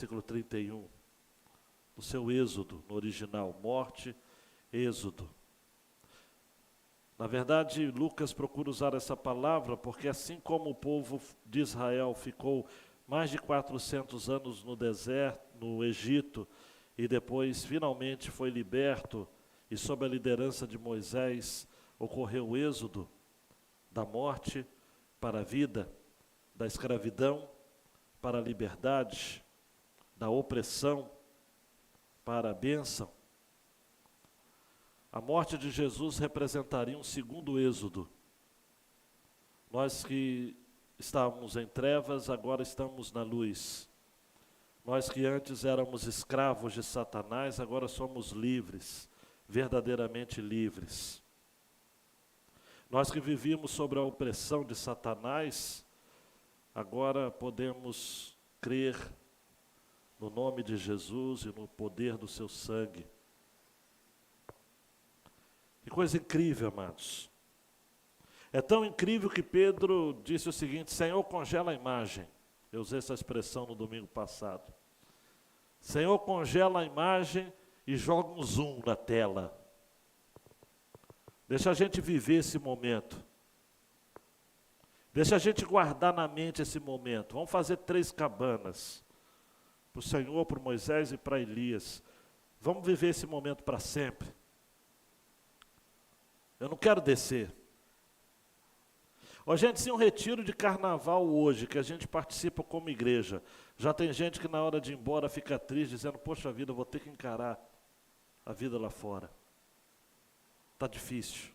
versículo 31, no seu êxodo, no original, morte, êxodo. Na verdade, Lucas procura usar essa palavra porque assim como o povo de Israel ficou mais de 400 anos no deserto, no Egito, e depois finalmente foi liberto, e sob a liderança de Moisés ocorreu o êxodo da morte para a vida, da escravidão para a liberdade, da opressão para a bênção. A morte de Jesus representaria um segundo êxodo. Nós que estávamos em trevas, agora estamos na luz. Nós que antes éramos escravos de Satanás, agora somos livres, verdadeiramente livres. Nós que vivíamos sob a opressão de Satanás, agora podemos crer no nome de Jesus e no poder do seu sangue. Que coisa incrível, amados. É tão incrível que Pedro disse o seguinte: Senhor, congela a imagem. Eu usei essa expressão no domingo passado. Senhor, congela a imagem e joga um zoom na tela. Deixa a gente viver esse momento. Deixa a gente guardar na mente esse momento. Vamos fazer 3 cabanas. Para o Senhor, para Moisés e para Elias. Vamos viver esse momento para sempre. Eu não quero descer. Ó, gente, se um retiro de carnaval hoje, que a gente participa como igreja, já tem gente que na hora de ir embora fica triste, dizendo, poxa vida, eu vou ter que encarar a vida lá fora. Está difícil.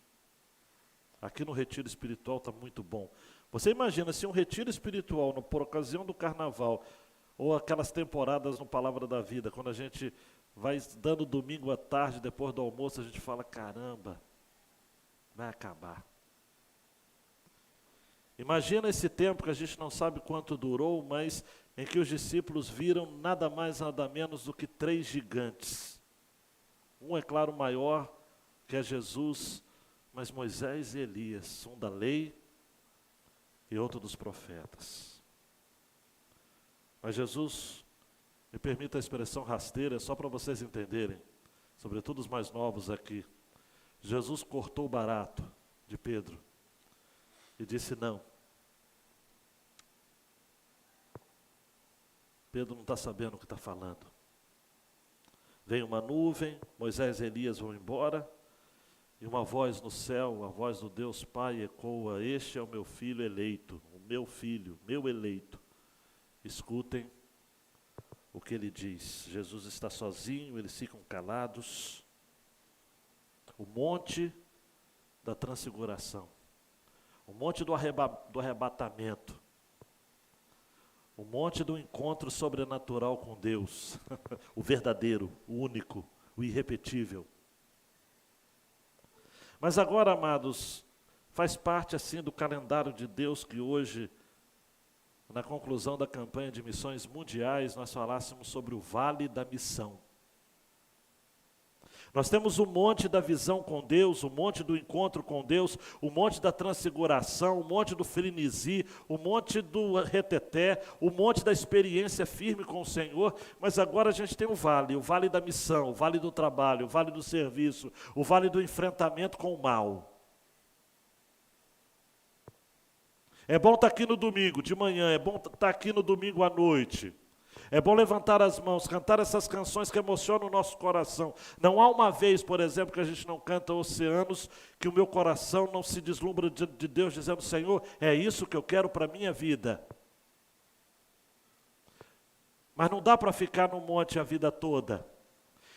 Aqui no retiro espiritual está muito bom. Você imagina, se um retiro espiritual, por ocasião do carnaval, ou aquelas temporadas no Palavra da Vida, quando a gente vai dando domingo à tarde, depois do almoço, a gente fala, caramba, vai acabar. Imagina esse tempo que a gente não sabe quanto durou, mas em que os discípulos viram nada mais, nada menos do que 3 gigantes. Um, é claro, maior, que é Jesus, mas Moisés e Elias, um da lei e outro dos profetas. Mas Jesus, me permita a expressão rasteira, só para vocês entenderem, sobretudo os mais novos aqui. Jesus cortou o barato de Pedro e disse não. Pedro não está sabendo o que está falando. Vem uma nuvem, Moisés e Elias vão embora, e uma voz no céu, a voz do Deus Pai ecoa, este é o meu filho eleito, o meu filho, meu eleito. Escutem o que ele diz. Jesus está sozinho, eles ficam calados. O monte da transfiguração, o monte do arrebatamento, o monte do encontro sobrenatural com Deus, o verdadeiro, o único, o irrepetível. Mas agora, amados, faz parte assim do calendário de Deus que hoje, na conclusão da campanha de missões mundiais, nós falássemos sobre o Vale da Missão. Nós temos o monte da visão com Deus, o monte do encontro com Deus, o monte da transfiguração, o monte do frenesi, o monte do reteté, o monte da experiência firme com o Senhor, mas agora a gente tem o vale da missão, o vale do trabalho, o vale do serviço, o vale do enfrentamento com o mal. É bom estar aqui no domingo de manhã, é bom estar aqui no domingo à noite. É bom levantar as mãos, cantar essas canções que emocionam o nosso coração. Não há uma vez, por exemplo, que a gente não canta Oceanos, que o meu coração não se deslumbra de Deus, dizendo, Senhor, é isso que eu quero para a minha vida. Mas não dá para ficar no monte a vida toda.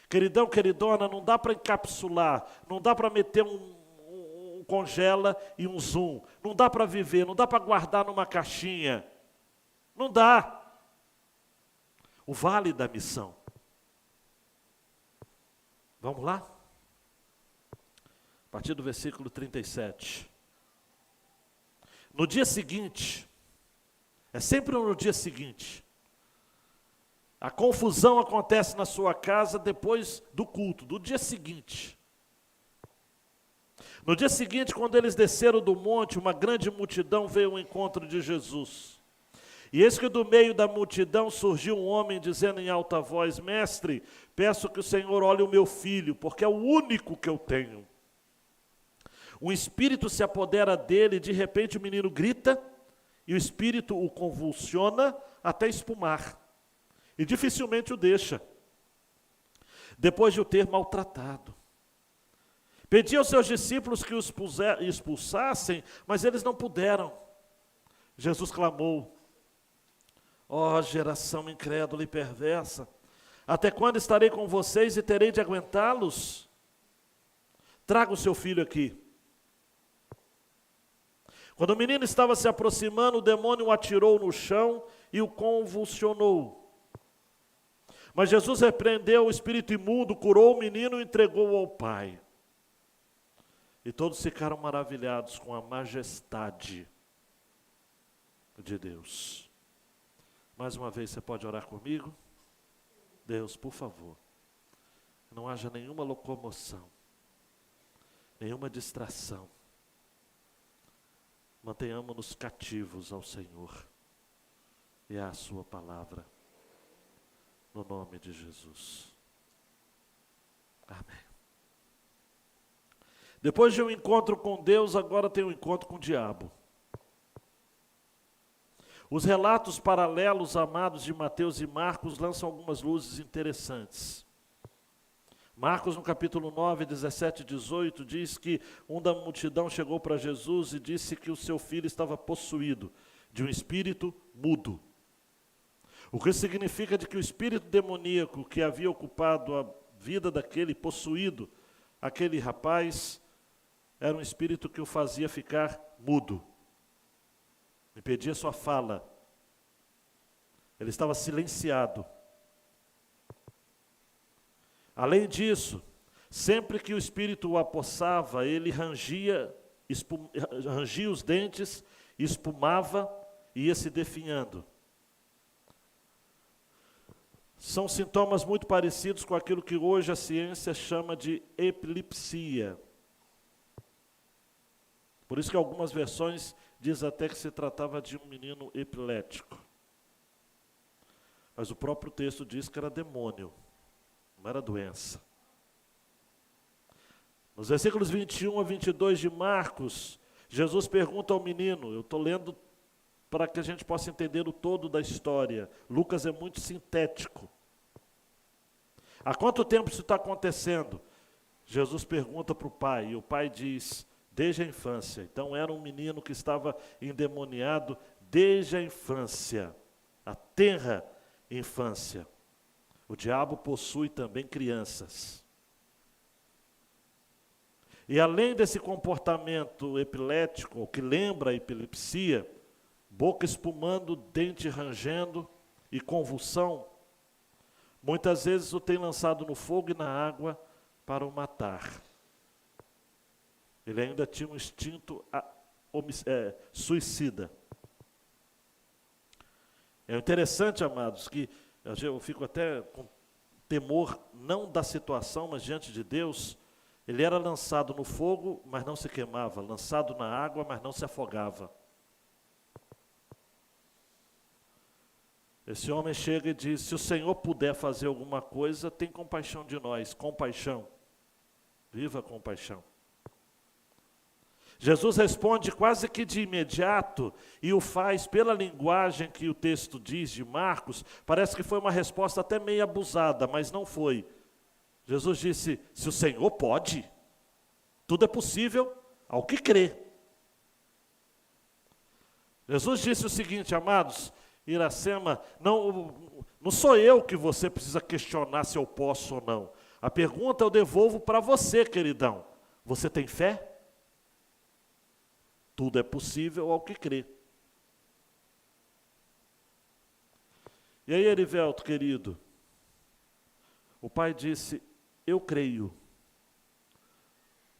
Queridão, queridona, não dá para encapsular, não dá para meter um congela e um zoom. Não dá para viver, não dá para guardar numa caixinha. Não dá. O vale da missão. Vamos lá? A partir do versículo 37. No dia seguinte, é sempre no dia seguinte, a confusão acontece na sua casa depois do culto, do dia seguinte. No dia seguinte, quando eles desceram do monte, uma grande multidão veio ao encontro de Jesus. E eis que do meio da multidão surgiu um homem dizendo em alta voz: Mestre, peço que o Senhor olhe o meu filho, porque é o único que eu tenho. Um espírito se apodera dele e de repente o menino grita e o espírito o convulsiona até espumar. E dificilmente o deixa, depois de o ter maltratado. Pedi aos seus discípulos que o expulsassem, mas eles não puderam. Jesus clamou: ó geração incrédula e perversa, até quando estarei com vocês e terei de aguentá-los? Traga o seu filho aqui. Quando o menino estava se aproximando, o demônio o atirou no chão e o convulsionou. Mas Jesus repreendeu o espírito imundo, curou o menino e entregou-o ao pai. E todos ficaram maravilhados com a majestade de Deus. Mais uma vez, você pode orar comigo? Deus, por favor, não haja nenhuma locomoção, nenhuma distração. Mantenhamos-nos cativos ao Senhor e à sua palavra, no nome de Jesus. Amém. Depois de um encontro com Deus, agora tem um encontro com o diabo. Os relatos paralelos, amados, de Mateus e Marcos lançam algumas luzes interessantes. Marcos, no capítulo 9, 17 e 18, diz que um da multidão chegou para Jesus e disse que o seu filho estava possuído de um espírito mudo. O que significa de que o espírito demoníaco que havia ocupado a vida daquele possuído, aquele rapaz, era um espírito que o fazia ficar mudo. Impedia sua fala. Ele estava silenciado. Além disso, sempre que o espírito o apossava, ele rangia os dentes, espumava e ia se definhando. São sintomas muito parecidos com aquilo que hoje a ciência chama de epilepsia. Por isso que algumas versões diz até que se tratava de um menino epilético. Mas o próprio texto diz que era demônio, não era doença. Nos versículos 21 a 22 de Marcos, Jesus pergunta ao menino, eu estou lendo para que a gente possa entender o todo da história. Lucas é muito sintético. Há quanto tempo isso está acontecendo? Jesus pergunta para o pai, e o pai diz, desde a infância. Então era um menino que estava endemoniado desde a infância, a tenra infância. O diabo possui também crianças. E além desse comportamento epilético, que lembra a epilepsia, boca espumando, dente rangendo e convulsão, muitas vezes o tem lançado no fogo e na água para o matar. Ele ainda tinha um instinto suicida. É interessante, amados, que eu fico até com temor, não da situação, mas diante de Deus. Ele era lançado no fogo, mas não se queimava, lançado na água, mas não se afogava. Esse homem chega e diz, se o Senhor puder fazer alguma coisa, tem compaixão de nós, compaixão. Viva a compaixão. Jesus responde quase que de imediato, e o faz pela linguagem que o texto diz de Marcos, parece que foi uma resposta até meio abusada, mas não foi. Jesus disse, se o Senhor pode, tudo é possível ao que crê. Jesus disse o seguinte, amados, Iracema, não sou eu que você precisa questionar se eu posso ou não. A pergunta eu devolvo para você, queridão. Você tem fé? Tudo é possível ao que crê. E aí, Erivelto, querido, o pai disse, eu creio,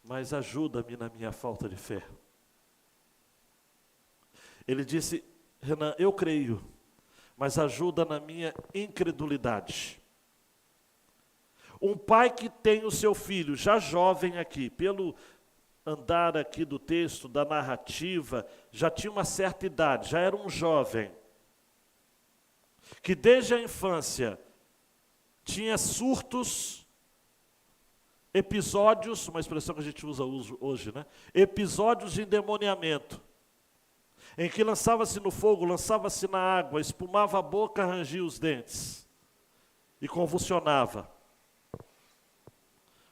mas ajuda-me na minha falta de fé. Ele disse, Renan, eu creio, mas ajuda na minha incredulidade. Um pai que tem o seu filho, já jovem aqui, pelo andar aqui do texto, da narrativa, já tinha uma certa idade, já era um jovem. que desde a infância tinha surtos, episódios, uma expressão que a gente usa hoje, né? Episódios de endemoniamento, em que lançava-se no fogo, lançava-se na água, espumava a boca, rangia os dentes e convulsionava.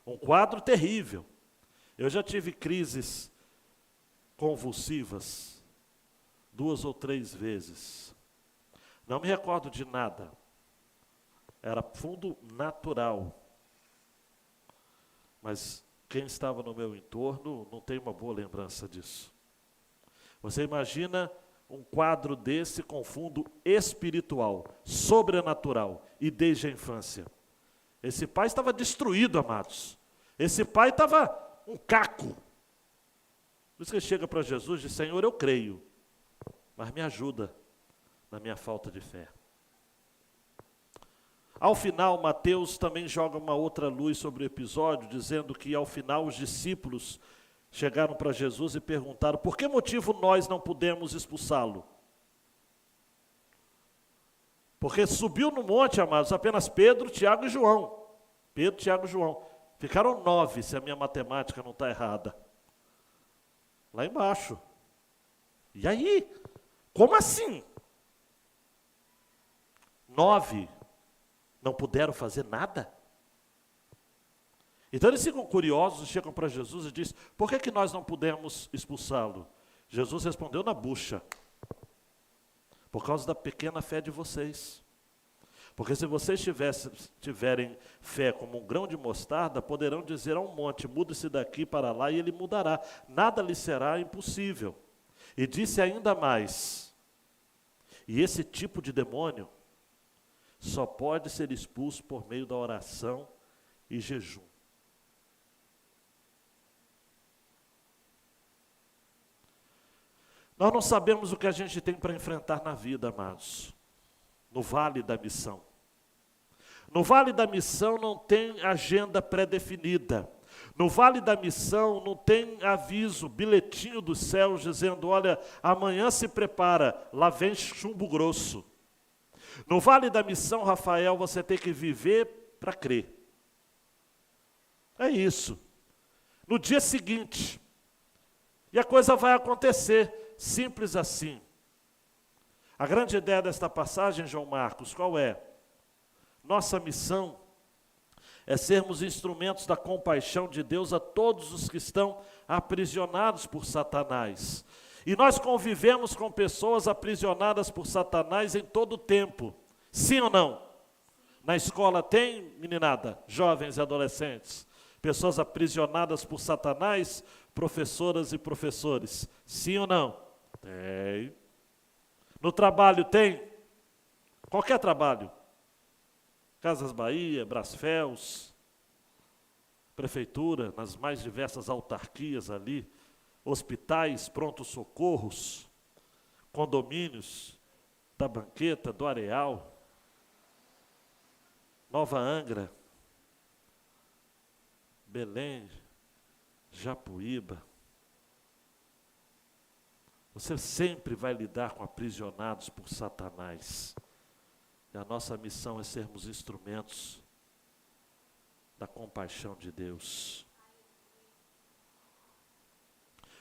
Um quadro terrível. Eu já tive crises convulsivas 2 ou 3 vezes. Não me recordo de nada. Era fundo natural. Mas quem estava no meu entorno não tem uma boa lembrança disso. Você imagina um quadro desse com fundo espiritual, sobrenatural, e desde a infância. Esse pai estava destruído, amados. Esse pai estava um caco. Por isso que ele chega para Jesus e diz: Senhor, eu creio, mas me ajuda na minha falta de fé. Ao final, Mateus também joga uma outra luz sobre o episódio, dizendo que ao final os discípulos chegaram para Jesus e perguntaram: por que motivo nós não pudemos expulsá-lo? Porque subiu no monte, amados, apenas Pedro, Tiago e João. Pedro, Tiago e João. Ficaram 9, se a minha matemática não está errada. Lá embaixo. E aí? Como assim? 9 não puderam fazer nada? Então eles ficam curiosos, chegam para Jesus e dizem: por que nós não pudemos expulsá-lo? Jesus respondeu na bucha: por causa da pequena fé de vocês. Porque se vocês tiverem fé como um grão de mostarda, poderão dizer a um monte: muda-se daqui para lá, e ele mudará. Nada lhe será impossível. E disse ainda mais: e esse tipo de demônio só pode ser expulso por meio da oração e jejum. Nós não sabemos o que a gente tem para enfrentar na vida, amados. No vale da missão. No vale da missão não tem agenda pré-definida. No vale da missão não tem aviso, bilhetinho dos céus dizendo: olha, amanhã se prepara, lá vem chumbo grosso. No vale da missão, Rafael, você tem que viver para crer. É isso. No dia seguinte. E a coisa vai acontecer, simples assim. A grande ideia desta passagem, João Marcos, qual é? Nossa missão é sermos instrumentos da compaixão de Deus a todos os que estão aprisionados por Satanás. E nós convivemos com pessoas aprisionadas por Satanás em todo o tempo. Sim ou não? Na escola tem, meninada, jovens e adolescentes, pessoas aprisionadas por Satanás, professoras e professores. Sim ou não? Tem. No trabalho tem? Qualquer trabalho. Casas Bahia, Brasfels, prefeitura, nas mais diversas autarquias ali, hospitais, pronto-socorros, condomínios, da Banqueta, do Areal, Nova Angra, Belém, Japuíba. Você sempre vai lidar com aprisionados por Satanás. E a nossa missão é sermos instrumentos da compaixão de Deus.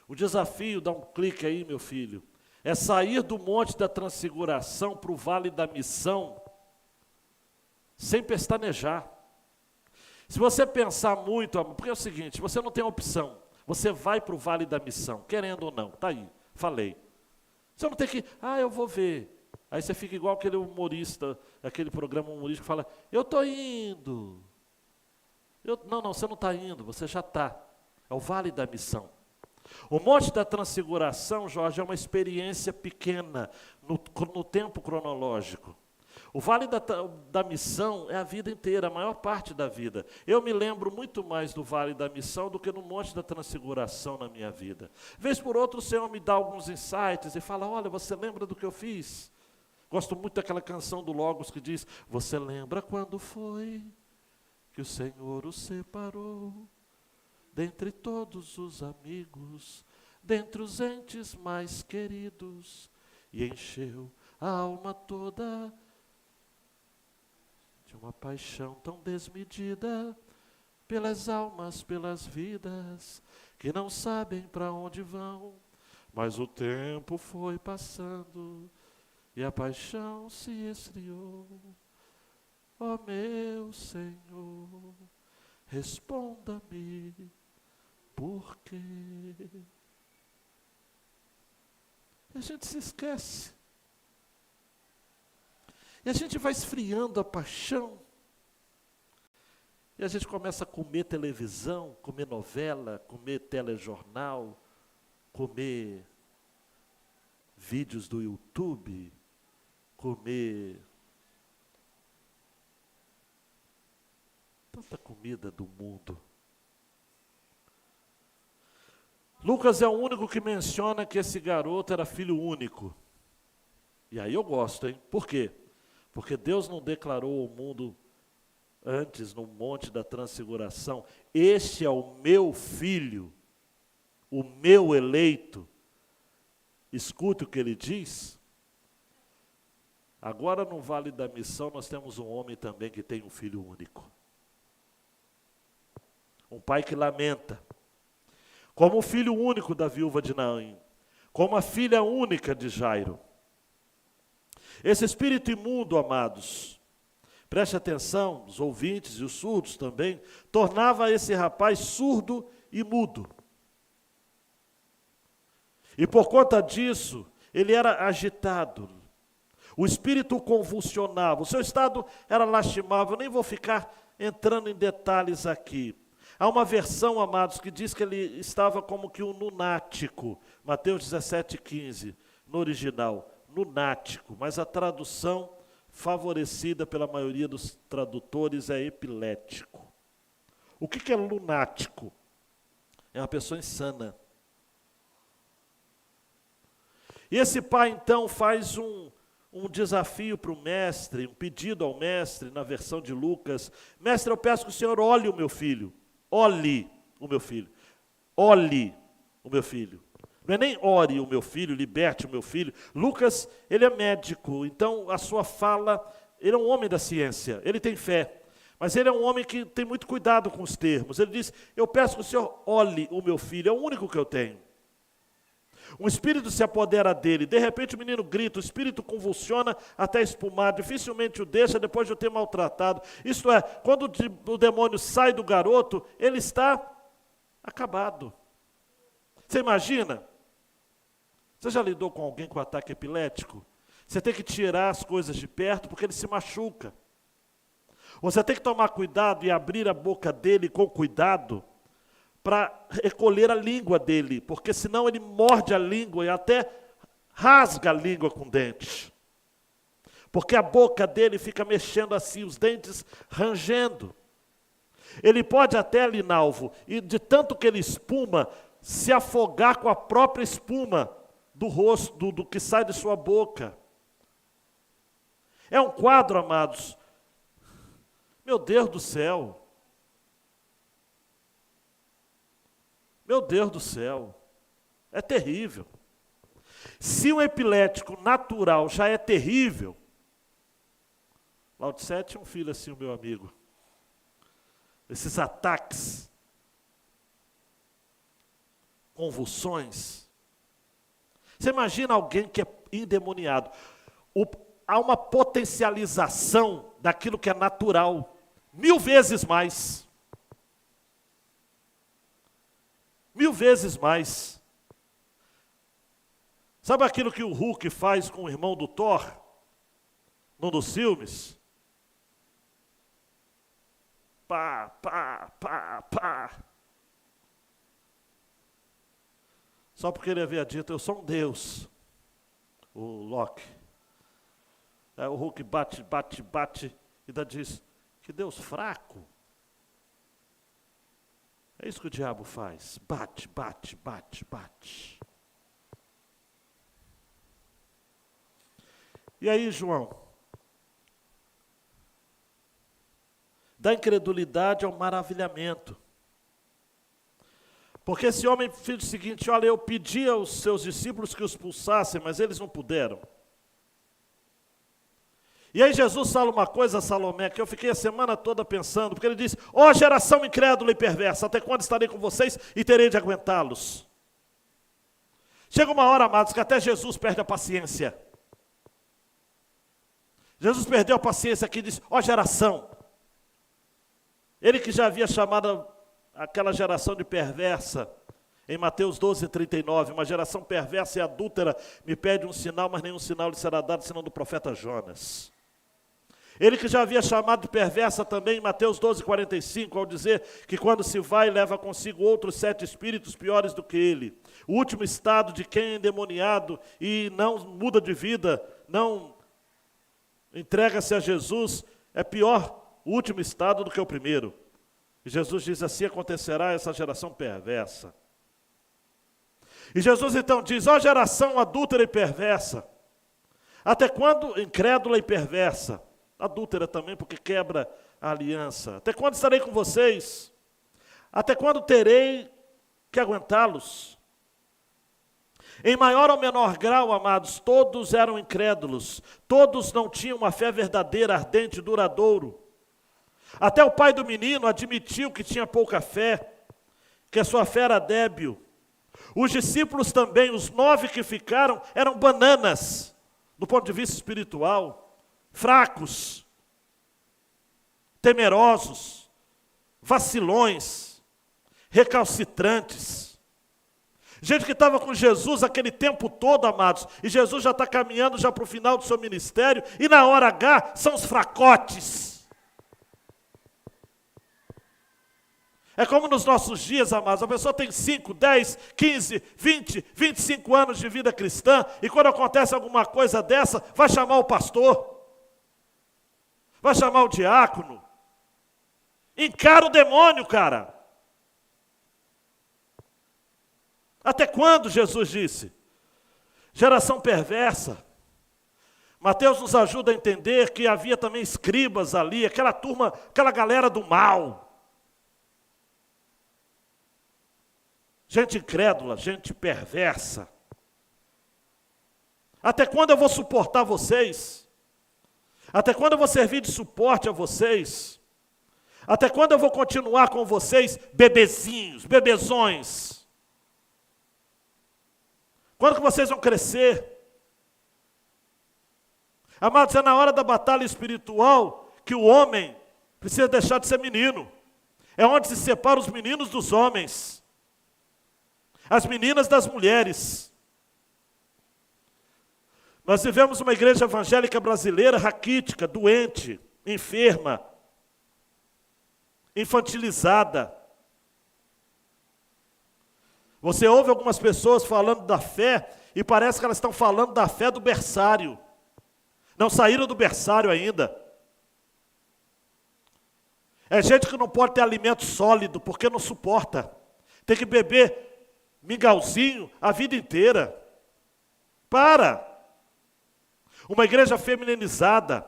O desafio, dá um clique aí, meu filho, é sair do Monte da Transfiguração para o Vale da Missão, sem pestanejar. Se você pensar muito, porque é o seguinte, você não tem opção, você vai para o Vale da Missão, querendo ou não, está aí, falei. Você não tem que, eu vou ver. Aí você fica igual aquele humorista, aquele programa humorístico que fala: eu estou indo. Não, você não está indo, você já está. É o Vale da Missão. O Monte da Transfiguração, Jorge, é uma experiência pequena no tempo cronológico. O Vale da Missão é a vida inteira, a maior parte da vida. Eu me lembro muito mais do Vale da Missão do que no Monte da Transfiguração na minha vida. Vez por outra o Senhor me dá alguns insights e fala: olha, você lembra do que eu fiz? Gosto muito daquela canção do Logos que diz: você lembra quando foi que o Senhor o separou dentre todos os amigos, dentre os entes mais queridos, e encheu a alma toda uma paixão tão desmedida pelas almas, pelas vidas, que não sabem para onde vão. Mas o tempo foi passando e a paixão se esfriou. Ó meu Senhor, responda-me, por quê? E a gente se esquece. E a gente vai esfriando a paixão. E a gente começa a comer televisão, comer novela, comer telejornal, comer vídeos do YouTube, comer tanta comida do mundo. Lucas é o único que menciona que esse garoto era filho único. E aí eu gosto, hein? Por quê? Porque Deus não declarou ao mundo antes, no Monte da Transfiguração, este é o meu filho, o meu eleito. Escute o que ele diz. Agora no Vale da Missão nós temos um homem também que tem um filho único. Um pai que lamenta. Como o filho único da viúva de Naim, como a filha única de Jairo. Esse espírito imundo, amados, preste atenção, os ouvintes e os surdos também, tornava esse rapaz surdo e mudo. E por conta disso, ele era agitado. O espírito o convulsionava, o seu estado era lastimável. Eu nem vou ficar entrando em detalhes aqui. Há uma versão, amados, que diz que ele estava como que um lunático. Mateus 17,15, no original, lunático. Mas a tradução favorecida pela maioria dos tradutores é epilético. O que é lunático? É uma pessoa insana. E esse pai, então, faz um desafio para o mestre, um pedido ao mestre, na versão de Lucas. Mestre, eu peço que o senhor olhe o meu filho. Olhe o meu filho. Olhe o meu filho. Não é nem ore o meu filho, liberte o meu filho. Lucas, ele é médico, então a sua fala, ele é um homem da ciência, ele tem fé. Mas ele é um homem que tem muito cuidado com os termos. Ele diz, eu peço que o senhor olhe o meu filho, é o único que eu tenho. Um espírito se apodera dele, de repente o menino grita, o espírito convulsiona até espumar, dificilmente o deixa depois de o ter maltratado. Isto é, quando o demônio sai do garoto, ele está acabado. Você imagina? Você já lidou com alguém com ataque epilético? Você tem que tirar as coisas de perto porque ele se machuca. Você tem que tomar cuidado e abrir a boca dele com cuidado para recolher a língua dele, porque senão ele morde a língua e até rasga a língua com dente. Porque a boca dele fica mexendo assim, os dentes rangendo. Ele pode até, Linalvo, e de tanto que ele espuma, se afogar com a própria espuma do rosto, do que sai de sua boca. É um quadro, amados, meu Deus do céu. Meu Deus do céu, é terrível. Se um epilético natural já é terrível, Laudicé tinha um filho assim, o meu amigo. Esses ataques, convulsões. Você imagina alguém que é endemoniado. Há uma potencialização daquilo que é natural, 1000 vezes mais. 1000 vezes mais. Sabe aquilo que o Hulk faz com o irmão do Thor? Num dos filmes? Pá, pá, pá, pá. Só porque ele havia dito, eu sou um Deus. O Loki. Aí o Hulk bate, bate, bate, e ainda diz, que Deus fraco. É isso que o diabo faz. Bate, bate, bate, bate. E aí, João? Da incredulidade ao maravilhamento. Porque esse homem fez o seguinte, olha, eu pedi aos seus discípulos que os expulsassem, mas eles não puderam. E aí Jesus fala uma coisa a Salomé, que eu fiquei a semana toda pensando, porque ele diz, ó geração incrédula e perversa, até quando estarei com vocês e terei de aguentá-los? Chega uma hora, amados, que até Jesus perde a paciência. Jesus perdeu a paciência aqui e disse, ó geração. Ele que já havia chamado aquela geração de perversa, em Mateus 12:39, uma geração perversa e adúltera me pede um sinal, mas nenhum sinal lhe será dado, senão do profeta Jonas. Ele que já havia chamado de perversa também em Mateus 12:45, ao dizer que quando se vai, leva consigo outros 7 espíritos piores do que ele. O último estado de quem é endemoniado e não muda de vida, não entrega-se a Jesus, é pior o último estado do que o primeiro. E Jesus diz, assim acontecerá essa geração perversa. E Jesus então diz, ó geração adúltera e perversa, até quando, incrédula e perversa, adúltera também porque quebra a aliança, até quando estarei com vocês? Até quando terei que aguentá-los? Em maior ou menor grau, amados, todos eram incrédulos, todos não tinham uma fé verdadeira, ardente, duradouro. Até o pai do menino admitiu que tinha pouca fé, que a sua fé era débil. Os discípulos também, os 9 que ficaram, eram bananas, do ponto de vista espiritual, fracos, temerosos, vacilões, recalcitrantes. Gente que estava com Jesus aquele tempo todo, amados, e Jesus já está caminhando já para o final do seu ministério, e na hora H são os fracotes. É como nos nossos dias, amados, a pessoa tem 5, 10, 15, 20, 25 anos de vida cristã, e quando acontece alguma coisa dessa, vai chamar o pastor, vai chamar o diácono, encara o demônio, cara. Até quando, Jesus disse? Geração perversa. Mateus nos ajuda a entender que havia também escribas ali, aquela turma, aquela galera do mal. Gente incrédula, gente perversa. Até quando eu vou suportar vocês? Até quando eu vou servir de suporte a vocês? Até quando eu vou continuar com vocês, bebezinhos, bebezões? Quando que vocês vão crescer? Amados, é na hora da batalha espiritual que o homem precisa deixar de ser menino. É onde se separa os meninos dos homens. As meninas das mulheres. Nós vivemos uma igreja evangélica brasileira raquítica, doente, enferma, infantilizada. Você ouve algumas pessoas falando da fé e parece que elas estão falando da fé do berçário. Não saíram do berçário ainda. É gente que não pode ter alimento sólido porque não suporta. Tem que beber mingauzinho a vida inteira. Para! Uma igreja feminilizada.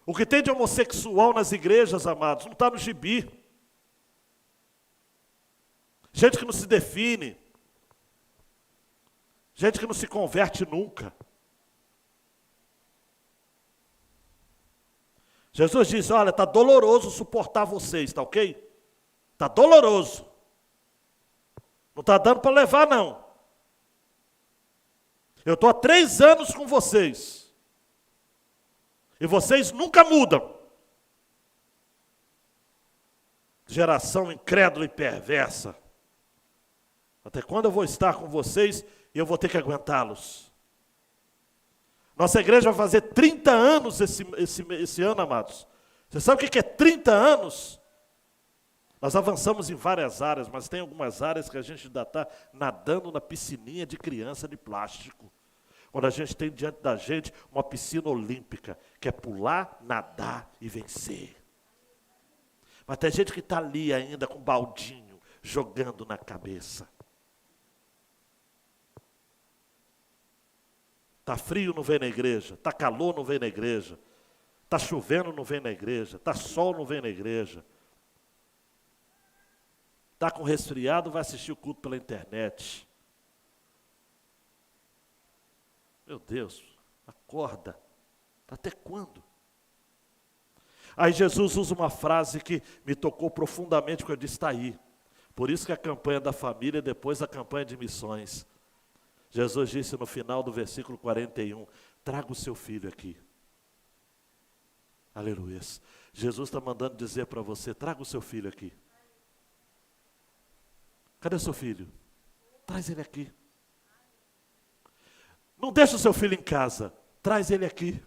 O que tem de homossexual nas igrejas, amados, não está no gibi. Gente que não se define. Gente que não se converte nunca. Jesus diz, olha, está doloroso suportar vocês, está ok? Está doloroso. Não está dando para levar, não. Eu estou há 3 anos com vocês. E vocês nunca mudam. Geração incrédula e perversa. Até quando eu vou estar com vocês e eu vou ter que aguentá-los? Nossa igreja vai fazer 30 anos esse ano, amados. Você sabe o que é 30 anos? Nós avançamos em várias áreas, mas tem algumas áreas que a gente ainda está nadando na piscininha de criança de plástico. Quando a gente tem diante da gente uma piscina olímpica, que é pular, nadar e vencer. Mas tem gente que está ali ainda com baldinho, jogando na cabeça. Está frio, não vem na igreja. Está calor, não vem na igreja. Está chovendo, não vem na igreja. Está sol, não vem na igreja. Está com resfriado, vai assistir o culto pela internet. Meu Deus, acorda. Até quando? Aí Jesus usa uma frase que me tocou profundamente quando ele disse, está aí. Por isso que a campanha da família é depois da campanha de missões. Jesus disse no final do versículo 41, traga o seu filho aqui. Aleluia. Jesus está mandando dizer para você, traga o seu filho aqui. Cadê o seu filho? Traz ele aqui. Não deixa o seu filho em casa, traz ele aqui.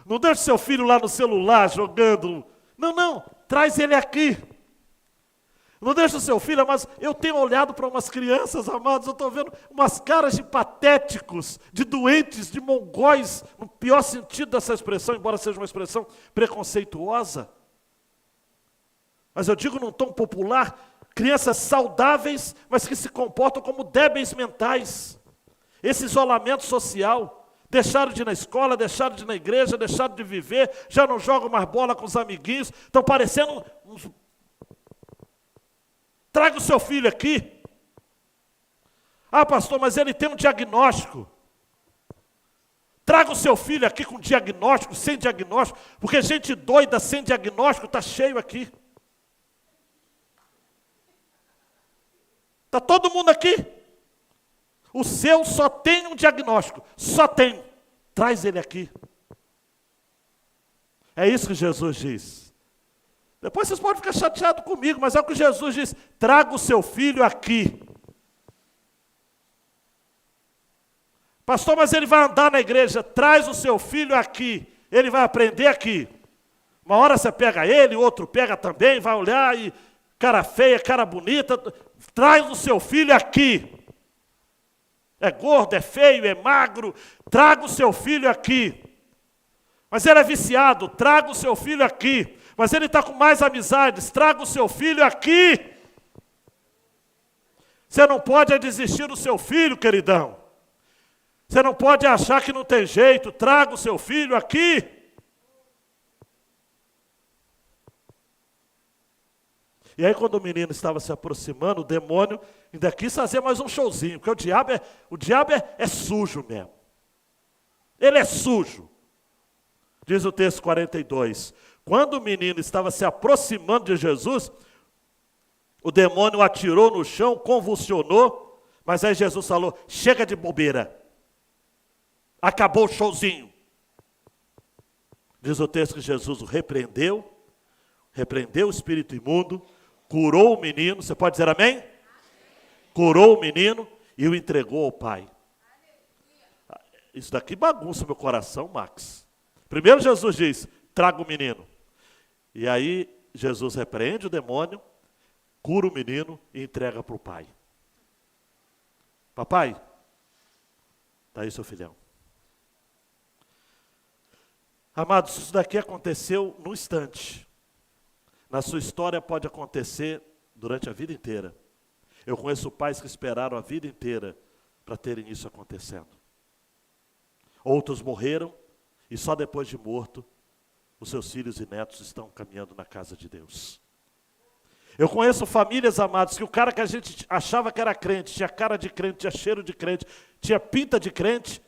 Não deixa o seu filho lá no celular jogando. Não, traz ele aqui. Não deixa o seu filho, mas eu tenho olhado para umas crianças, amados, eu estou vendo umas caras de patéticos, de doentes, de mongóis, no pior sentido dessa expressão, embora seja uma expressão preconceituosa. Mas eu digo num tom popular, crianças saudáveis, mas que se comportam como débeis mentais. Esse isolamento social, deixaram de ir na escola, deixaram de ir na igreja, deixaram de viver, já não jogam mais bola com os amiguinhos, estão parecendo uns... Traga o seu filho aqui. Ah, pastor, mas ele tem um diagnóstico. Traga o seu filho aqui com diagnóstico, sem diagnóstico, porque gente doida sem diagnóstico está cheio aqui. Está todo mundo aqui. O seu só tem um diagnóstico, só tem. Traz ele aqui. É isso que Jesus diz. Depois vocês podem ficar chateados comigo, mas é o que Jesus diz, traga o seu filho aqui. Pastor, mas ele vai andar na igreja, traz o seu filho aqui, ele vai aprender aqui. Uma hora você pega ele, o outro pega também, vai olhar e cara feia, cara bonita, traz o seu filho aqui. É gordo, é feio, é magro, traga o seu filho aqui. Mas ele é viciado, traga o seu filho aqui. Mas ele está com mais amizades, traga o seu filho aqui. Você não pode desistir do seu filho, queridão. Você não pode achar que não tem jeito, traga o seu filho aqui. E aí quando o menino estava se aproximando, o demônio ainda quis fazer mais um showzinho, porque o diabo é sujo mesmo. Ele é sujo. Diz o texto 42. Quando o menino estava se aproximando de Jesus, o demônio o atirou no chão, convulsionou, mas aí Jesus falou, chega de bobeira. Acabou o showzinho. Diz o texto que Jesus o repreendeu o espírito imundo, curou o menino, você pode dizer amém? Amém. Curou o menino e o entregou ao pai. Isso daqui bagunça meu coração, Max. Primeiro Jesus diz, traga o menino. E aí Jesus repreende o demônio, cura o menino e entrega para o pai. Papai, está aí seu filhão. Amados, isso daqui aconteceu num instante. Na sua história pode acontecer durante a vida inteira. Eu conheço pais que esperaram a vida inteira para terem isso acontecendo. Outros morreram e só depois de morto, os seus filhos e netos estão caminhando na casa de Deus. Eu conheço famílias, amados, que o cara que a gente achava que era crente, tinha cara de crente, tinha cheiro de crente, tinha pinta de crente,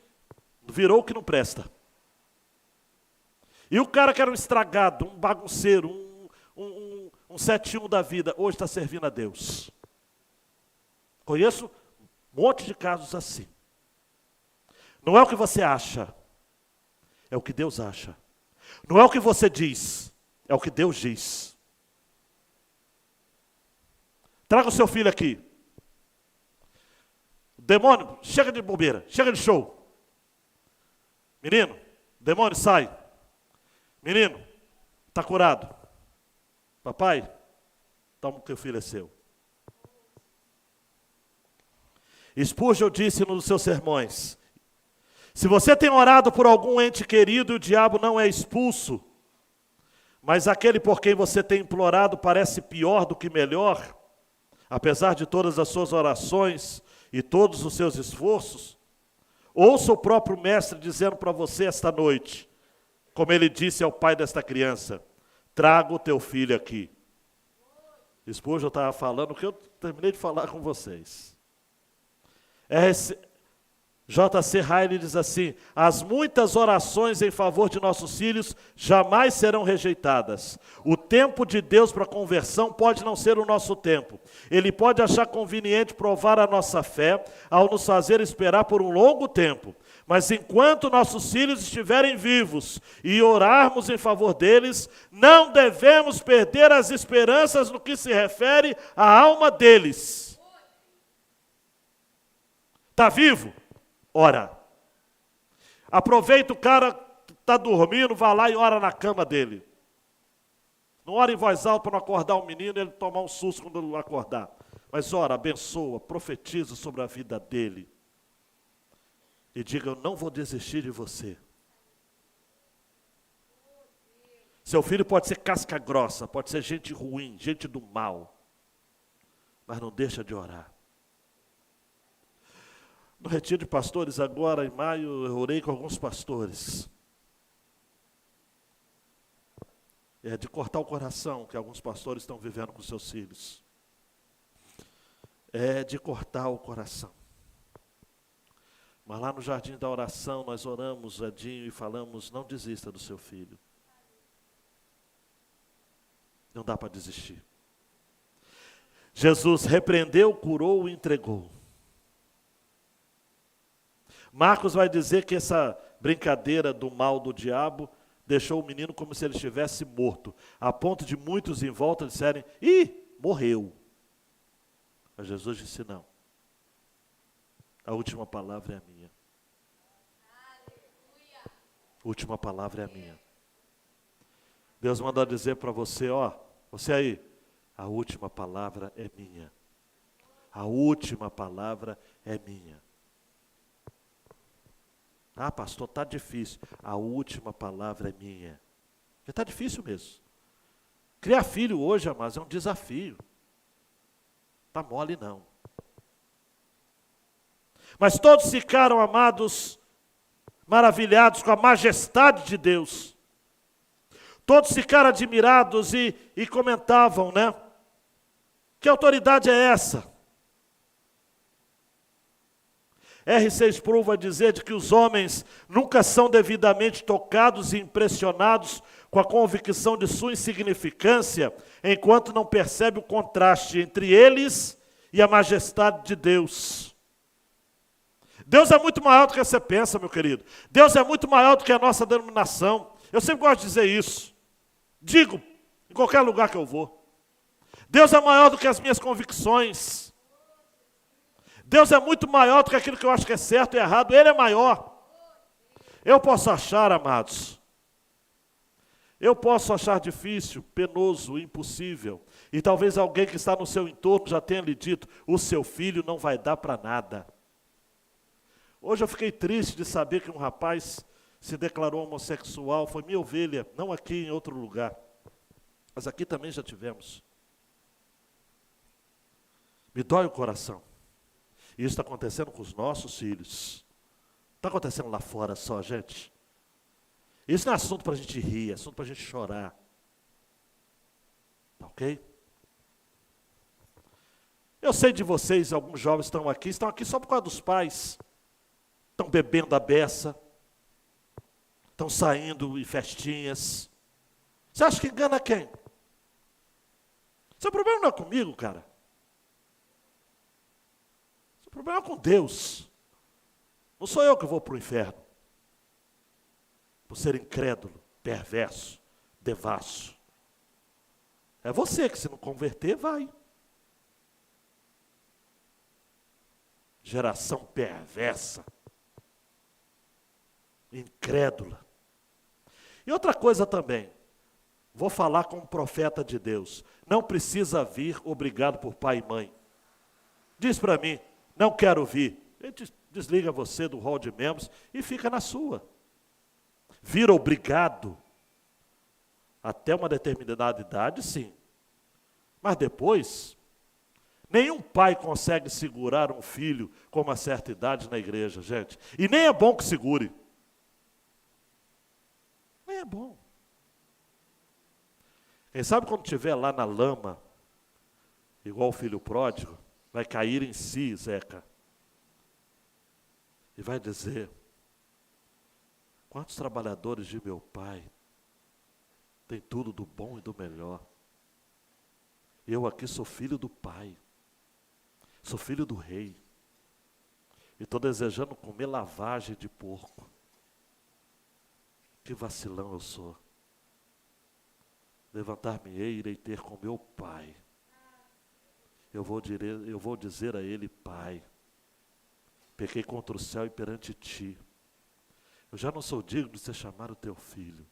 virou o que não presta. E o cara que era um estragado, um bagunceiro, um 71 da vida, hoje está servindo a Deus. Conheço um monte de casos assim. Não é o que você acha, é o que Deus acha. Não é o que você diz, é o que Deus diz. Traga o seu filho aqui. Demônio, chega de bobeira, chega de show. Menino, demônio, sai. Menino, está curado. Papai, toma o que o filho é seu. Spurgeon disse nos seus sermões, se você tem orado por algum ente querido e o diabo não é expulso, mas aquele por quem você tem implorado parece pior do que melhor, apesar de todas as suas orações e todos os seus esforços, ouça o próprio mestre dizendo para você esta noite, como ele disse ao pai desta criança, traga o teu filho aqui. Spurgeon estava falando o que eu terminei de falar com vocês. J.C. Ryle diz assim: as muitas orações em favor de nossos filhos jamais serão rejeitadas. O tempo de Deus para a conversão pode não ser o nosso tempo. Ele pode achar conveniente provar a nossa fé ao nos fazer esperar por um longo tempo. Mas enquanto nossos filhos estiverem vivos e orarmos em favor deles, não devemos perder as esperanças no que se refere à alma deles. Está vivo? Ora. Aproveita o cara está dormindo, vai lá e ora na cama dele. Não ora em voz alta para não acordar o menino e ele tomar um susto quando ele acordar. Mas ora, abençoa, profetiza sobre a vida dele. E diga: eu não vou desistir de você. Seu filho pode ser casca grossa, pode ser gente ruim, gente do mal. Mas não deixa de orar. No retiro de pastores, agora em maio, eu orei com alguns pastores. É de cortar o coração que alguns pastores estão vivendo com seus filhos. É de cortar o coração. Mas lá no jardim da oração, nós oramos, Edinho, e falamos: não desista do seu filho. Não dá para desistir. Jesus repreendeu, curou e entregou. Marcos vai dizer que essa brincadeira do mal do diabo deixou o menino como se ele estivesse morto, a ponto de muitos em volta disserem: ih, morreu. Mas Jesus disse: não. A última palavra é a minha. A última palavra é a minha. Deus manda dizer para você: ó, você aí, a última palavra é minha. A última palavra é minha. Ah, pastor, está difícil. A última palavra é minha. Porque está difícil mesmo. Criar filho hoje, amados, é um desafio. Está mole não. Mas todos ficaram, amados, maravilhados com a majestade de Deus. Todos ficaram admirados e comentavam, né? Que autoridade é essa? R.C. Sproul vai dizer de que os homens nunca são devidamente tocados e impressionados com a convicção de sua insignificância, enquanto não percebe o contraste entre eles e a majestade de Deus. Deus é muito maior do que você pensa, meu querido. Deus é muito maior do que a nossa denominação. Eu sempre gosto de dizer isso. Digo, em qualquer lugar que eu vou. Deus é maior do que as minhas convicções. Deus é muito maior do que aquilo que eu acho que é certo e errado. Ele é maior. Eu posso achar, amados, eu posso achar difícil, penoso, impossível. E talvez alguém que está no seu entorno já tenha lhe dito: o seu filho não vai dar para nada. Hoje eu fiquei triste de saber que um rapaz se declarou homossexual. Foi minha ovelha, não aqui em outro lugar. Mas aqui também já tivemos. Me dói o coração. Isso está acontecendo com os nossos filhos. Está acontecendo lá fora só, gente. Isso não é assunto para a gente rir, é assunto para a gente chorar. Tá ok? Eu sei de vocês, alguns jovens estão aqui só por causa dos pais. Estão bebendo a beça. Estão saindo em festinhas. Você acha que engana quem? Seu problema não é comigo, cara. O problema é com Deus. Não sou eu que vou para o inferno. Por ser incrédulo, perverso, devasso. É você que, se não converter, vai. Geração perversa. Incrédula. E outra coisa também. Vou falar como profeta de Deus. Não precisa vir obrigado por pai e mãe. Diz para mim: não quero vir. Ele desliga você do hall de membros e fica na sua. Vir obrigado até uma determinada idade, sim. Mas depois, nenhum pai consegue segurar um filho com uma certa idade na igreja, gente. E nem é bom que segure. Nem é bom. Quem sabe quando estiver lá na lama, igual o filho pródigo, vai cair em si, Zeca. e vai dizer: quantos trabalhadores de meu pai têm tudo do bom e do melhor? Eu aqui sou filho do pai, sou filho do rei, e estou desejando comer lavagem de porco. Que vacilão eu sou. Levantar-me-ei e irei ter com meu pai. Eu vou dizer a ele: Pai, pequei contra o céu e perante ti. Eu já não sou digno de ser chamado teu filho.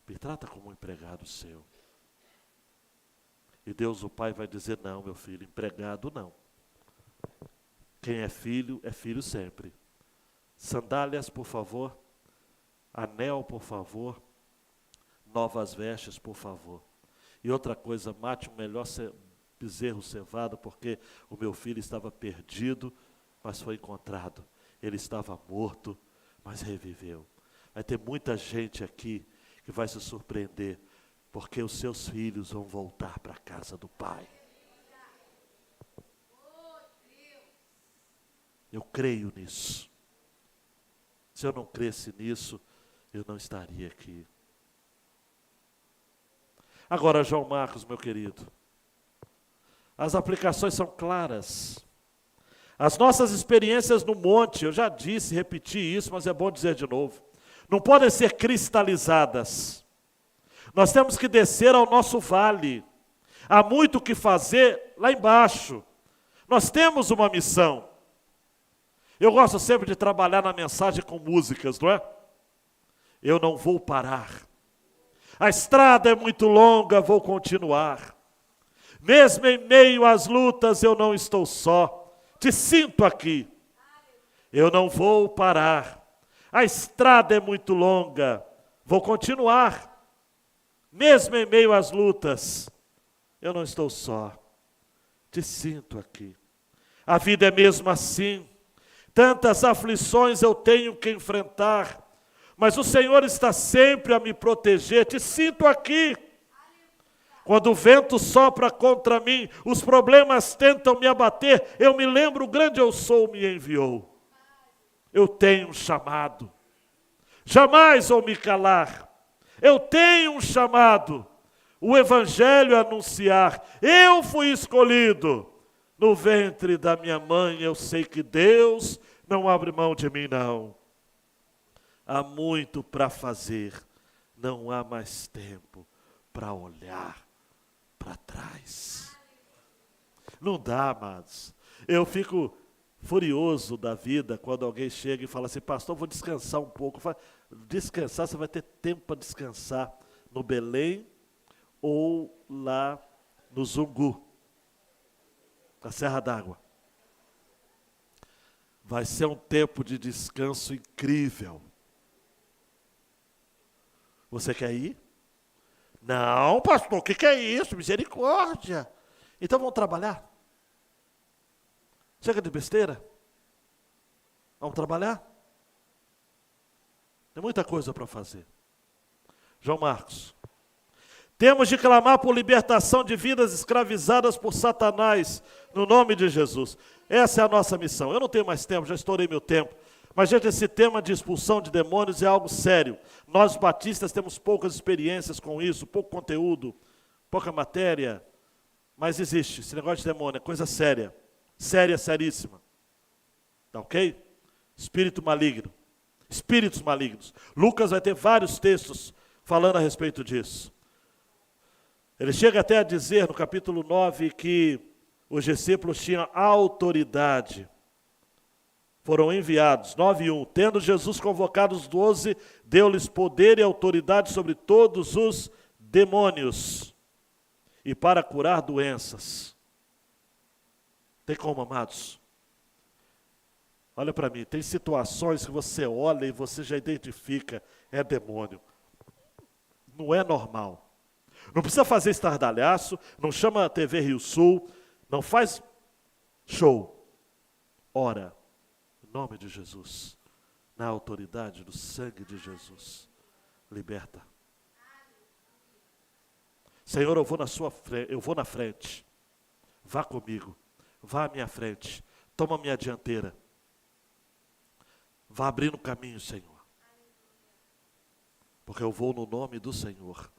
Me trata como um empregado seu. E Deus o Pai vai dizer: não, meu filho, empregado não. Quem é filho sempre. Sandálias, por favor. Anel, por favor. Novas vestes, por favor. E outra coisa, mate o melhor bezerro cevado, porque o meu filho estava perdido, mas foi encontrado. Ele estava morto, mas reviveu. Vai ter muita gente aqui que vai se surpreender, porque os seus filhos vão voltar para a casa do Pai. Eu creio nisso. Se eu não cresce nisso, eu não estaria aqui. Agora, João Marcos, meu querido, as aplicações são claras. As nossas experiências no monte, eu já disse, repeti isso, mas é bom dizer de novo, não podem ser cristalizadas. Nós temos que descer ao nosso vale. Há muito o que fazer lá embaixo. Nós temos uma missão. Eu gosto sempre de trabalhar na mensagem com músicas, não é? Eu não vou parar. A estrada é muito longa, vou continuar. Mesmo em meio às lutas, eu não estou só. Te sinto aqui. Eu não vou parar. A estrada é muito longa, vou continuar. Mesmo em meio às lutas, eu não estou só. Te sinto aqui. A vida é mesmo assim. Tantas aflições eu tenho que enfrentar, mas o Senhor está sempre a me proteger. Te sinto aqui. Quando o vento sopra contra mim, os problemas tentam me abater, eu me lembro: o grande eu sou me enviou. Eu tenho um chamado. Jamais vou me calar. Eu tenho um chamado. O evangelho a anunciar. Eu fui escolhido. No ventre da minha mãe eu sei que Deus não abre mão de mim, não. Há muito para fazer. Não há mais tempo para olhar para trás. Não dá, amados. Eu fico furioso da vida quando alguém chega e fala assim: pastor, vou descansar um pouco. Descansar, você vai ter tempo para descansar no Belém ou lá no Zungu, na Serra d'Água. Vai ser um tempo de descanso incrível. Você quer ir? Não, pastor, o que é isso? Misericórdia. Então vamos trabalhar. Chega de besteira. Vamos trabalhar? Tem muita coisa para fazer. João Marcos. Temos de clamar por libertação de vidas escravizadas por Satanás, no nome de Jesus. Essa é a nossa missão. Eu não tenho mais tempo, já estourei meu tempo. Mas, gente, esse tema de expulsão de demônios é algo sério. Nós, batistas, temos poucas experiências com isso, pouco conteúdo, pouca matéria. Mas existe, esse negócio de demônio é coisa séria. Séria, seríssima. Tá ok? Espírito maligno. Espíritos malignos. Lucas vai ter vários textos falando a respeito disso. Ele chega até a dizer no capítulo 9 que os discípulos tinham autoridade. Foram enviados, 9:1. Tendo Jesus convocado os 12, deu-lhes poder e autoridade sobre todos os demônios e para curar doenças. Tem como, amados? Olha para mim, tem situações que você olha e você já identifica: é demônio. Não é normal. Não precisa fazer estardalhaço, não chama a TV Rio Sul, não faz show. Ora, em nome de Jesus, na autoridade do sangue de Jesus, liberta. Senhor, eu vou na frente. Vá comigo, vá à minha frente, toma a minha dianteira. Vá abrindo caminho, Senhor. Porque eu vou no nome do Senhor.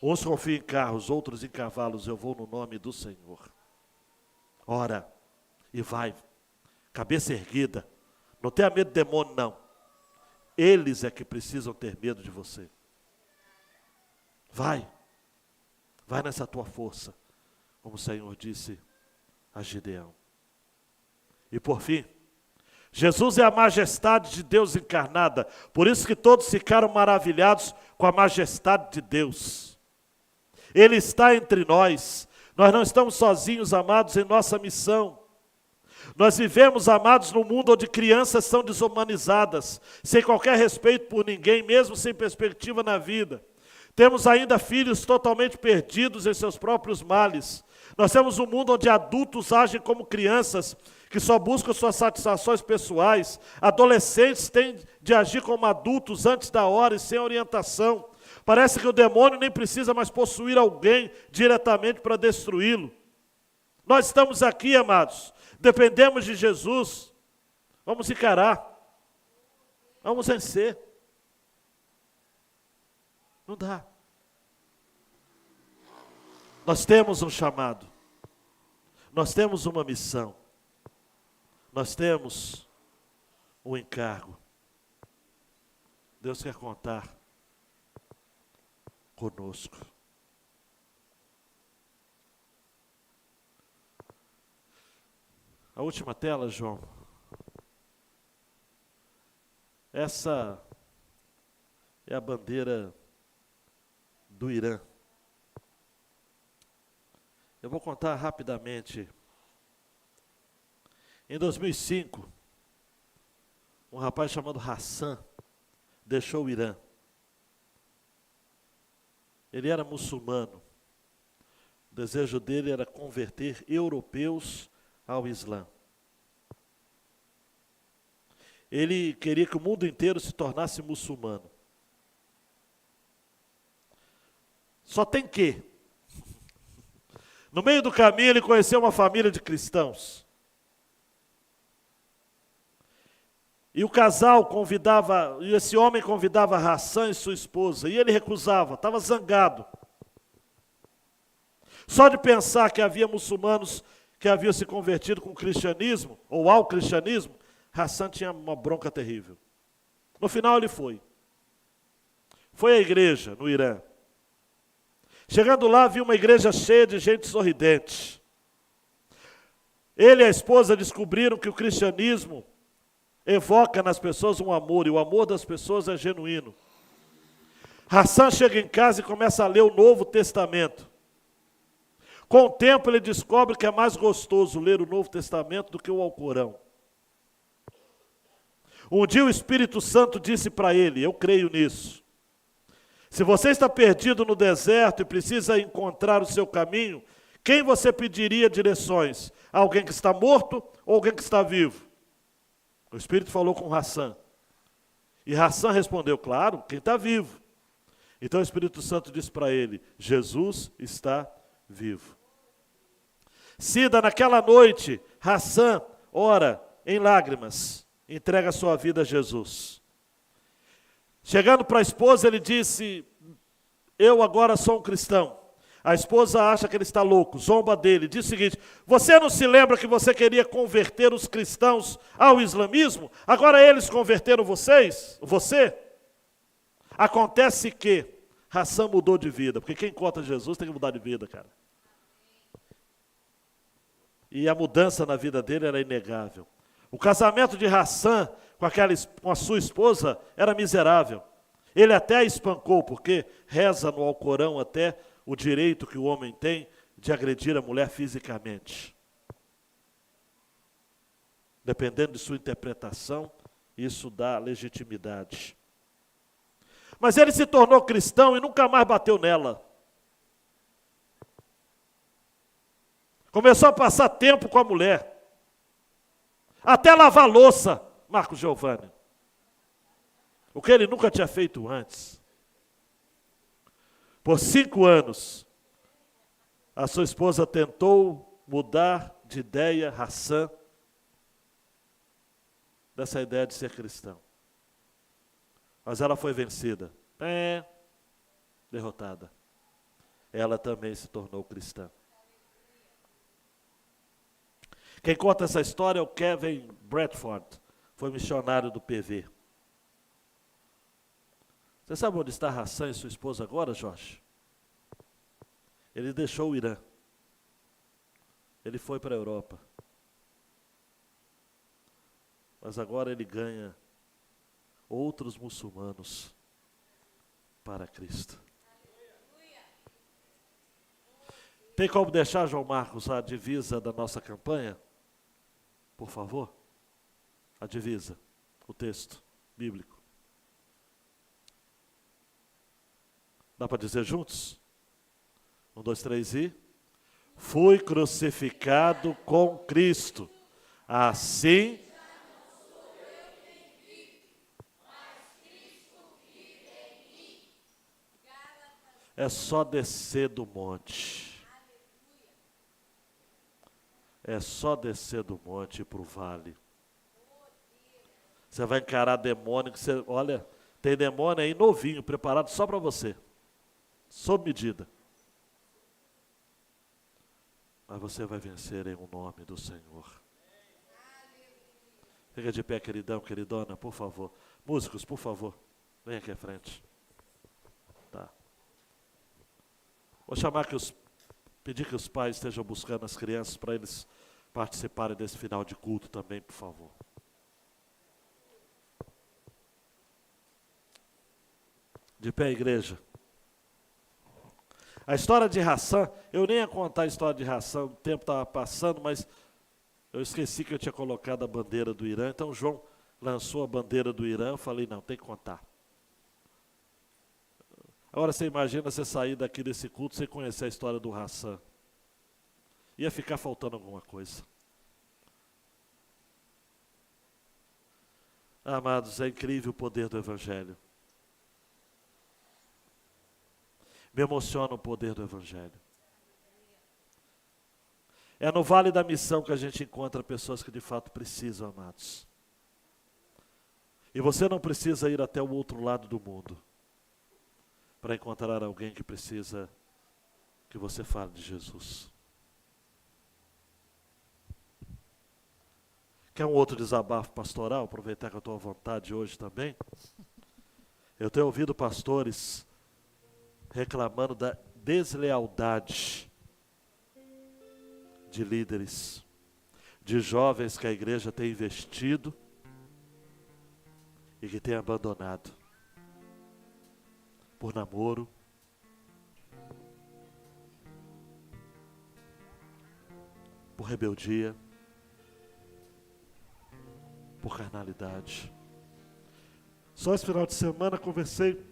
Uns confiam em carros, outros em cavalos, eu vou no nome do Senhor. Ora, e vai, cabeça erguida. Não tenha medo do demônio, não. Eles é que precisam ter medo de você. Vai nessa tua força, como o Senhor disse a Gideão. E por fim, Jesus é a majestade de Deus encarnada, por isso que todos ficaram maravilhados com a majestade de Deus. Ele está entre nós não estamos sozinhos, amados, em nossa missão. Nós vivemos, amados, num mundo onde crianças são desumanizadas, sem qualquer respeito por ninguém, mesmo sem perspectiva na vida. Temos ainda filhos totalmente perdidos em seus próprios males. Nós temos um mundo onde adultos agem como crianças, que só buscam suas satisfações pessoais. Adolescentes têm de agir como adultos antes da hora e sem orientação. Parece que o demônio nem precisa mais possuir alguém diretamente para destruí-lo. Nós estamos aqui, amados, dependemos de Jesus. Vamos encarar. Vamos vencer. Não dá. Nós temos um chamado. Nós temos uma missão. Nós temos um encargo. Deus quer contar conosco. A última tela, João. Essa é a bandeira do Irã. Eu vou contar rapidamente. Em 2005, um rapaz chamado Hassan deixou o Irã. Ele era muçulmano. O desejo dele era converter europeus ao Islã. Ele queria que o mundo inteiro se tornasse muçulmano. Só tem que. No meio do caminho ele conheceu uma família de cristãos. E o casal convidava, e esse homem convidava Hassan e sua esposa, e ele recusava, estava zangado. Só de pensar que havia muçulmanos que haviam se convertido com o cristianismo, ou ao cristianismo, Hassan tinha uma bronca terrível. No final ele foi. Foi à igreja, no Irã. Chegando lá, viu uma igreja cheia de gente sorridente. Ele e a esposa descobriram que o cristianismo evoca nas pessoas um amor, e o amor das pessoas é genuíno. Hassan chega em casa e começa a ler o Novo Testamento. Com o tempo ele descobre que é mais gostoso ler o Novo Testamento do que o Alcorão. Um dia o Espírito Santo disse para ele, eu creio nisso. Se você está perdido no deserto e precisa encontrar o seu caminho, quem você pediria direções? Alguém que está morto ou alguém que está vivo? O Espírito falou com Hassan. E Hassan respondeu, claro, quem está vivo. Então o Espírito Santo disse para ele, Jesus está vivo. Cida, naquela noite, Hassan ora em lágrimas, entrega a sua vida a Jesus. Chegando para a esposa, ele disse, eu agora sou um cristão. A esposa acha que ele está louco, zomba dele, diz o seguinte, você não se lembra que você queria converter os cristãos ao islamismo? Agora eles converteram você? Acontece que Hassan mudou de vida, porque quem encontra Jesus tem que mudar de vida, cara. E a mudança na vida dele era inegável. O casamento de Hassan com a sua esposa era miserável. Ele até a espancou, porque reza no Alcorão até o direito que o homem tem de agredir a mulher fisicamente. Dependendo de sua interpretação, isso dá legitimidade. Mas ele se tornou cristão e nunca mais bateu nela. Começou a passar tempo com a mulher. Até lavar louça, Marco Giovanni. O que ele nunca tinha feito antes. Por 5 anos, a sua esposa tentou mudar de ideia Hassan. dessa ideia de ser cristão. Mas ela foi vencida. Derrotada. Ela também se tornou cristã. Quem conta essa história é o Kevin Bradford, foi missionário do PV. Você sabe onde está Hassan e sua esposa agora, Jorge? Ele deixou o Irã. Ele foi para a Europa. Mas agora ele ganha outros muçulmanos para Cristo. Tem como deixar, João Marcos, a divisa da nossa campanha? Por favor. A divisa, o texto bíblico. Dá para dizer juntos? 1, 2, 3 e... Fui crucificado com Cristo. Assim... É só descer do monte. É só descer do monte e ir para o vale. Você vai encarar demônio, que você, olha, tem demônio aí novinho, preparado só para você. Sob medida. Mas você vai vencer em nome do Senhor. Fica de pé, queridão, queridona, por favor. Músicos, por favor, vem aqui à frente. Tá. Vou pedir que os pais estejam buscando as crianças para eles participarem desse final de culto também, por favor. De pé, igreja. A história de Hassan, eu nem ia contar a história de Hassan, o tempo estava passando, mas eu esqueci que eu tinha colocado a bandeira do Irã, então João lançou a bandeira do Irã, eu falei, não, tem que contar. Agora você imagina você sair daqui desse culto sem conhecer a história do Hassan. Ia ficar faltando alguma coisa. Amados, é incrível o poder do Evangelho. Me emociona o poder do Evangelho. É no Vale da Missão que a gente encontra pessoas que de fato precisam, amados. E você não precisa ir até o outro lado do mundo para encontrar alguém que precisa que você fale de Jesus. Quer um outro desabafo pastoral? Aproveitar que eu estou à vontade hoje também. Eu tenho ouvido pastores reclamando da deslealdade de líderes, de jovens que a igreja tem investido e que tem abandonado. Por namoro, por rebeldia, por carnalidade. Só esse final de semana conversei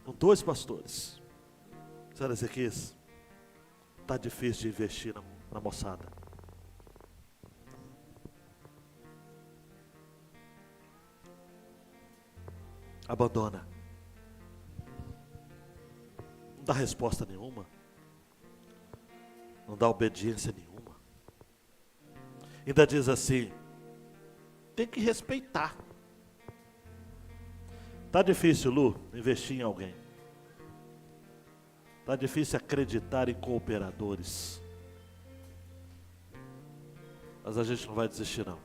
com 2 pastores. Senhor Ezequias, está difícil de investir na moçada. Abandona. Não dá resposta nenhuma. Não dá obediência nenhuma. Ainda diz assim, tem que respeitar. Tá difícil, Lu, investir em alguém. Tá difícil acreditar em cooperadores. Mas a gente não vai desistir, não.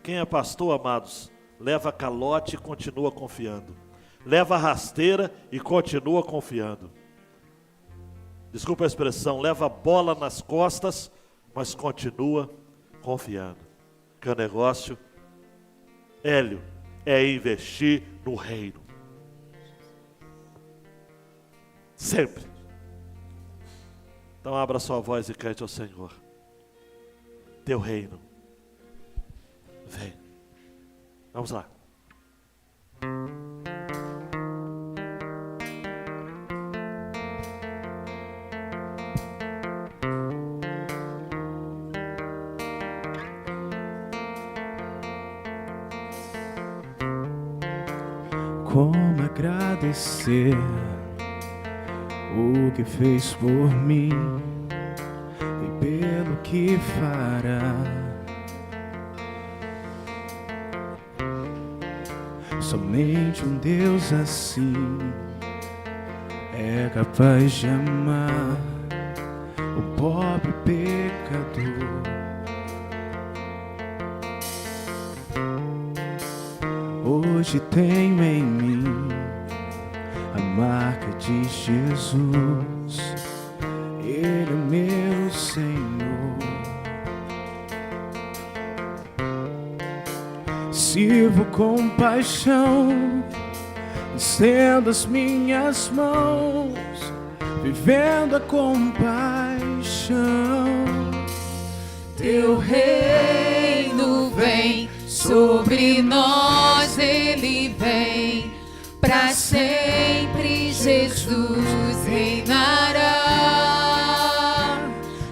Quem é pastor, amados, leva calote e continua confiando. Leva rasteira e continua confiando. Desculpa a expressão, leva bola nas costas, mas continua confiando. Que o negócio, Hélio, é investir no reino. Sempre. Então abra sua voz e cante ao Senhor. Teu reino. Vem. Vamos lá. Como agradecer o que fez por mim e pelo que fará. Somente um Deus assim é capaz de amar o pobre pecador. Hoje tenho em mim a marca de Jesus, Ele é meu Senhor. Sirvo com paixão, estendo as minhas mãos, vivendo a compaixão. Teu reino vem sobre nós, Ele vem, para sempre Jesus reinará.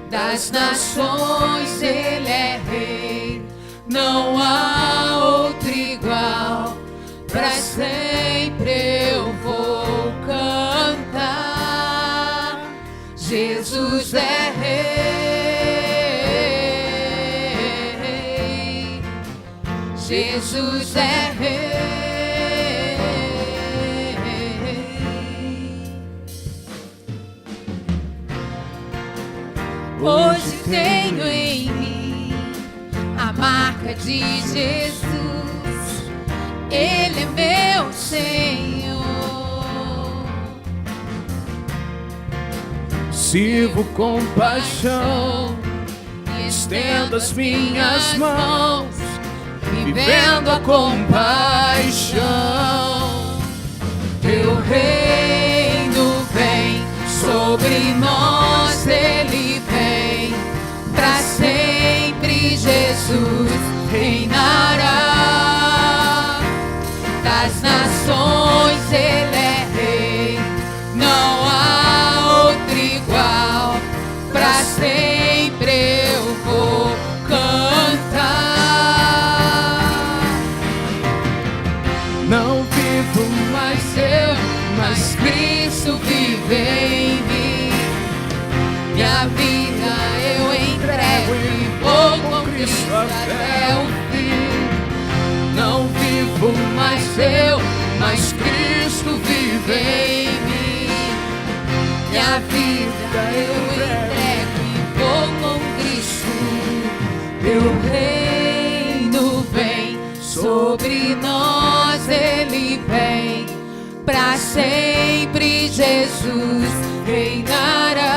Das nações Ele é rei, não há outro igual, para sempre eu vou cantar. Jesus é rei, Jesus é rei. Hoje tenho em mim a marca de Jesus, Ele é meu Senhor. Sirvo com paixão, estendo as minhas mãos, vivendo a compaixão. Teu reino vem sobre nós, Ele vem, para sempre Jesus reinará. Das nações Ele é rei, não há outro igual, para sempre eu vou cantar. Não vivo Mas eu, mas Cristo vive em mim. Minha vida eu entrego e vou com Cristo até o fim. não vivo Mas eu, mas Cristo vive em mim. Minha vida eu entrego e vou com Cristo. Teu reino vem sobre nós, Ele vem, para sempre Jesus reinará.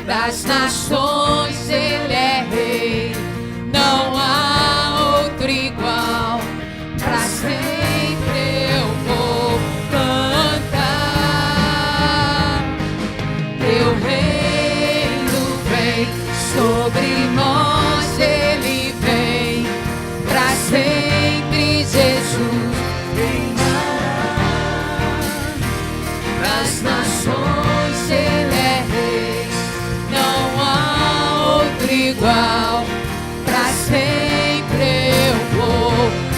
Das nações Ele é rei, não há outro igual, para sempre eu vou cantar. Teu reino vem sobre nós, Ele vem, para sempre Jesus reinará. Das nações Ele é rei, não há outro igual, para sempre eu vou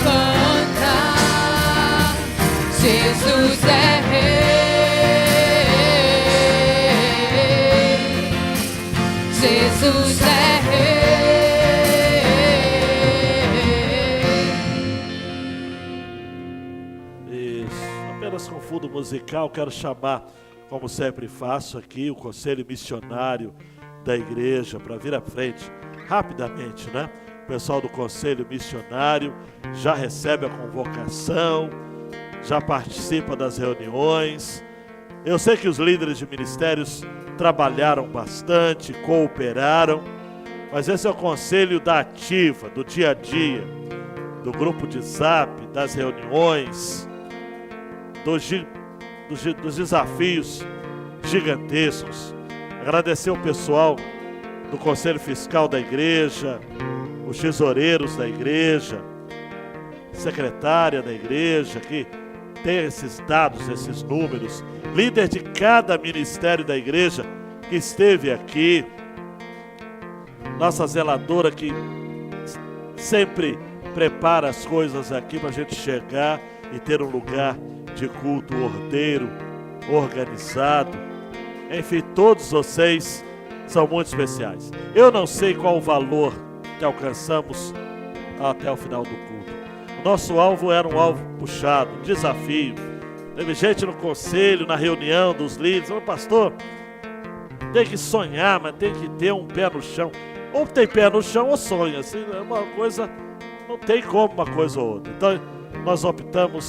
cantar. Jesus é rei, Jesus é rei. Isso. Apenas com fundo musical, quero chamar, como sempre faço aqui, o Conselho Missionário da Igreja para vir à frente, rapidamente, né? O pessoal do Conselho Missionário já recebe a convocação, já participa das reuniões. Eu sei que os líderes de ministérios trabalharam bastante, cooperaram, mas esse é o conselho da ativa, do dia a dia, do grupo de zap, das reuniões, dos desafios gigantescos. Agradecer o pessoal do Conselho Fiscal da Igreja, os tesoureiros da Igreja, secretária da Igreja, que tem esses dados, esses números, líder de cada ministério da Igreja que esteve aqui, nossa zeladora que sempre prepara as coisas aqui para a gente chegar e ter um lugar de culto ordeiro, organizado. Enfim, todos vocês são muito especiais. Eu não sei qual o valor que alcançamos até o final do culto, Nosso alvo era um alvo puxado, um desafio. Teve gente no conselho, na reunião dos líderes, falou, pastor, tem que sonhar, mas tem que ter um pé no chão. Ou tem pé no chão ou sonha, assim, é uma coisa, não tem como uma coisa ou outra. Então nós optamos